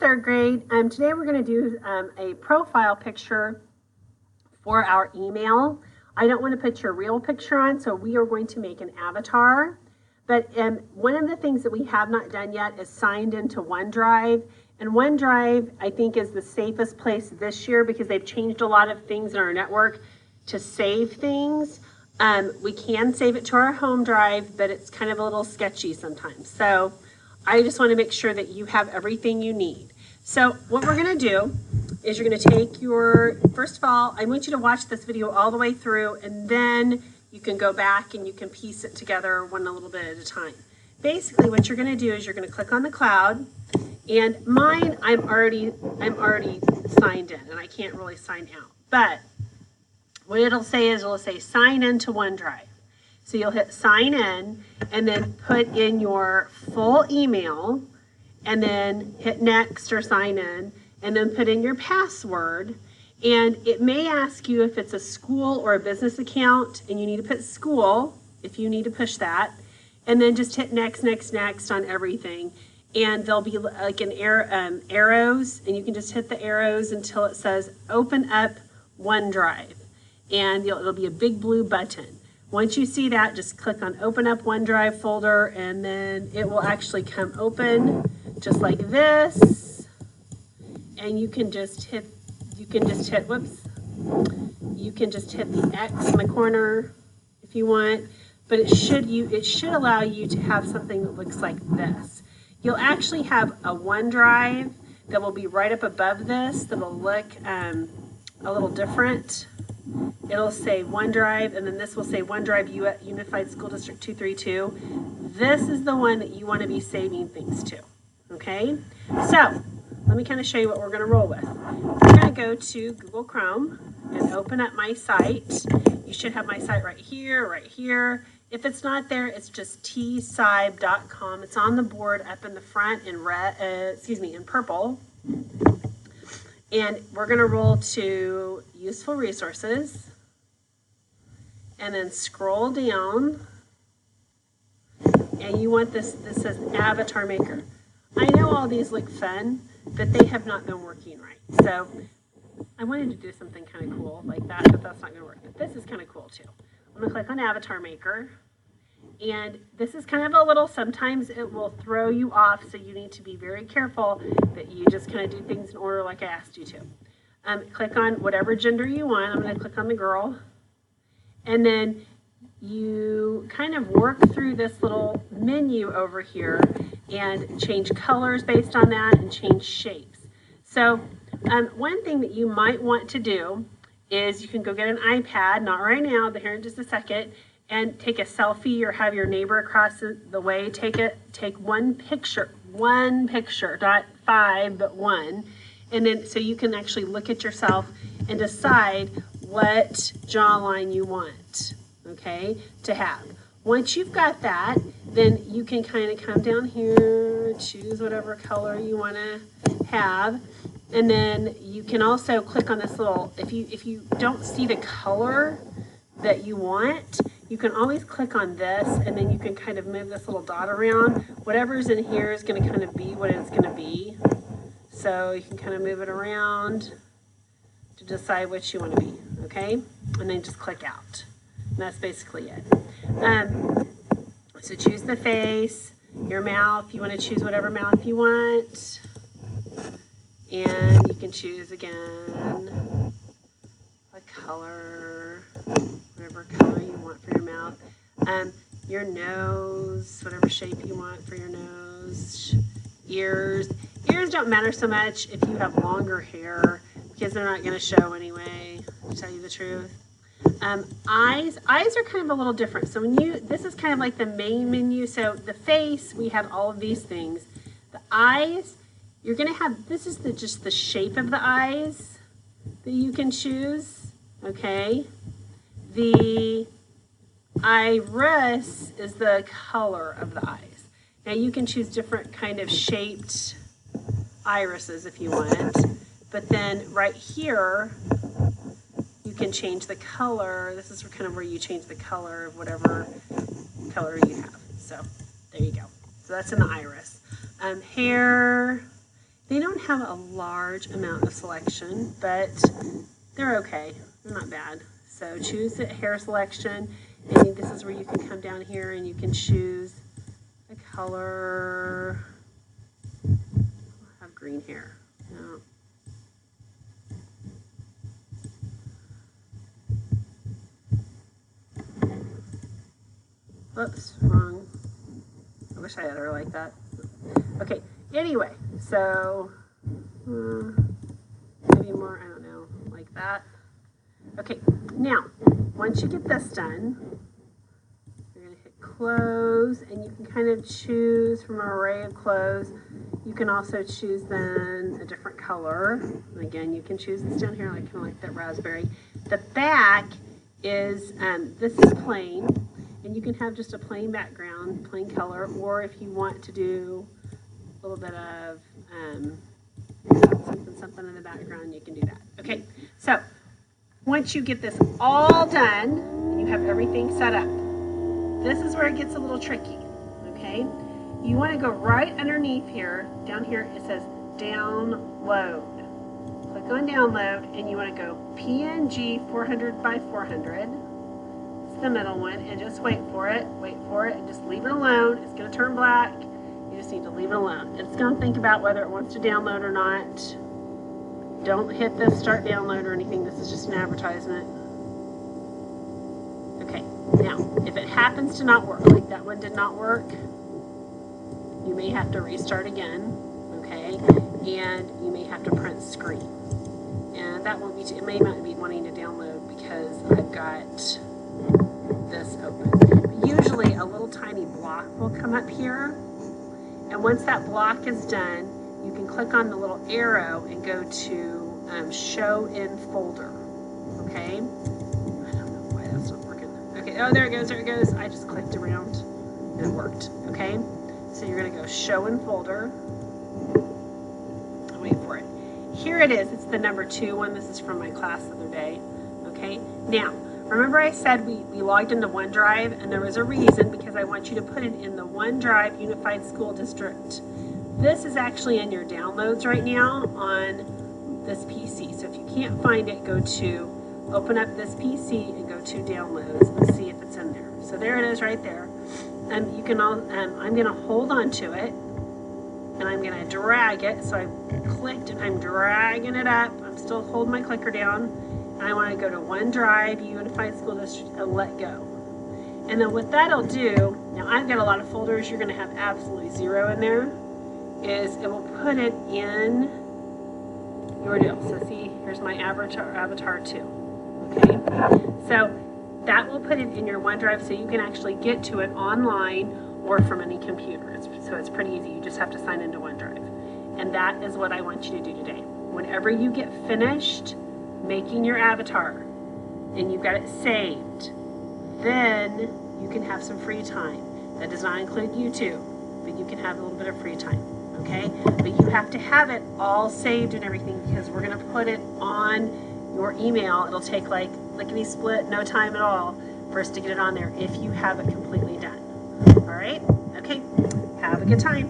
third grade. Today we're going to do a profile picture for our email. I don't want to put your real picture on, so we are going to make an avatar. But one of the things that we have not done yet is signed into OneDrive. And OneDrive, I think, is the safest place this year because they've changed a lot of things in our network to save things. We can save it to our home drive, but it's kind of a little sketchy sometimes. So I just want to make sure that you have everything you need. So what we're going to do is you're going to take your, first of all, I want you to watch this video all the way through, and then you can go back and you can piece it together one a little bit at a time. Basically, what you're going to do is you're going to click on the cloud, and mine, I'm already signed in, and I can't really sign out. But what it'll say is it'll say sign into OneDrive. So you'll hit sign in and then put in your full email and then hit next or sign in and then put in your password. And it may ask you if it's a school or a business account, and you need to put school if you need to push that. And then just hit next, next, next on everything. And there'll be like an arrows, and you can just hit the arrows until it says open up OneDrive. And it'll be a big blue button. Once you see that, just click on open up OneDrive folder, and then it will actually come open just like this. And you can just hit whoops. You can just hit the X in the corner if you want, but it should allow you to have something that looks like this. You'll actually have a OneDrive that will be right up above this that'll look a little different. It'll say OneDrive, and then this will say OneDrive Unified School District 232. This is the one that you want to be saving things to, okay? So let me kind of show you what we're going to roll with. We're going to go to Google Chrome and open up my site. You should have my site right here, right here. If it's not there, it's just tsybe.com. It's on the board up in the front in in purple. And we're going to roll to useful resources and then scroll down, and you want this says avatar maker. I know all these look fun, but they have not been working right. So I wanted to do something kind of cool like that, but that's not going to work. But this is kind of cool too. I'm going to click on avatar maker. And this is kind of a little, sometimes it will throw you off, so you need to be very careful that you just kind of do things in order like I asked you to. Click on whatever gender you want. I'm going to click on the girl. And then you kind of work through this little menu over here and change colors based on that and change shapes. So one thing that you might want to do is you can go get an iPad, not right now, but here in just a second, and take a selfie or have your neighbor across the way take one picture, not 5, but 1. And then so you can actually look at yourself and decide what jawline you want, okay, to have. Once you've got that, then you can kind of come down here, choose whatever color you want to have. And then you can also click on this little, if you don't see the color that you want, you can always click on this, and then you can kind of move this little dot around. Whatever's in here is going to kind of be what it's going to be. So you can kind of move it around to decide what you want to be, okay? And then just click out. And that's basically it. So choose the face, your mouth. You want to choose whatever mouth you want. And you can choose again a color, whatever color you want for your mouth. Your nose, whatever shape you want for your nose. Ears don't matter so much if you have longer hair, because they're not going to show anyway, to tell you the truth. Eyes are kind of a little different. So this is kind of like the main menu. So the face, we have all of these things. The eyes, you're going to have, this is just the shape of the eyes that you can choose, okay? The iris is the color of the eyes. Now you can choose different kind of shaped irises if you want, but then right here you can change the color. This is kind of where you change the color of whatever color you have. So there you go. So that's in the iris. Hair, They don't have a large amount of selection, but they're okay. They're not bad. So choose the hair selection, and this is where you can come down here and you can choose a color. I'll have green hair. No. Oops, wrong. I wish I had her like that. Okay, anyway, so maybe more, I don't know, like that. Okay, now, once you get this done, you're going to hit close, and you can kind of choose from an array of clothes. You can also choose then a different color. And again, you can choose this down here, like kind of like that raspberry. The back is, this is plain, and you can have just a plain background, plain color, or if you want to do a little bit of something in the background, you can do that. Okay, so once you get this all done, and you have everything set up, this is where it gets a little tricky, okay? You want to go right underneath here, down here, it says download. Click on download, and you want to go PNG 400 by 400. The middle one, and just wait for it, and just leave it alone. It's going to turn black. You just need to leave it alone. It's going to think about whether it wants to download or not. Don't hit this start download or anything. This is just an advertisement. Okay, now if it happens to not work, like that one did not work, you may have to restart again, okay, and you may have to print screen, and that won't be it may not be wanting to download because I've got this open. Usually a little tiny block will come up here, and once that block is done, you can click on the little arrow and go to show in folder. Okay, I don't know why that's not working. Okay, oh, there it goes. I just clicked around and it worked. Okay, so you're going to go show in folder. Wait for it. Here it is. It's the number 2 one. This is from my class the other day. Okay, now remember I said we logged into OneDrive, and there was a reason, because I want you to put it in the OneDrive Unified School District. This is actually in your downloads right now on this PC. So if you can't find it, open up this PC and go to downloads and see if it's in there. So there it is right there. You can I'm going to hold on to it, and I'm going to drag it. So I clicked and I'm dragging it up. I'm still holding my clicker down. I want to go to OneDrive, Unified School District, and let go. And then what that'll do, now I've got a lot of folders, you're going to have absolutely 0 in there, is it will put it in your deal. So see, here's my avatar 2. Okay, so that will put it in your OneDrive, so you can actually get to it online or from any computer. So it's pretty easy. You just have to sign into OneDrive. And that is what I want you to do today. Whenever you get finished making your avatar and you've got it saved, then you can have some free time. That does not include YouTube, but you can have a little bit of free time, okay? But you have to have it all saved and everything, because we're going to put it on your email. It'll take like lickety-split, no time at all for us to get it on there if you have it completely done. All right? Okay, have a good time.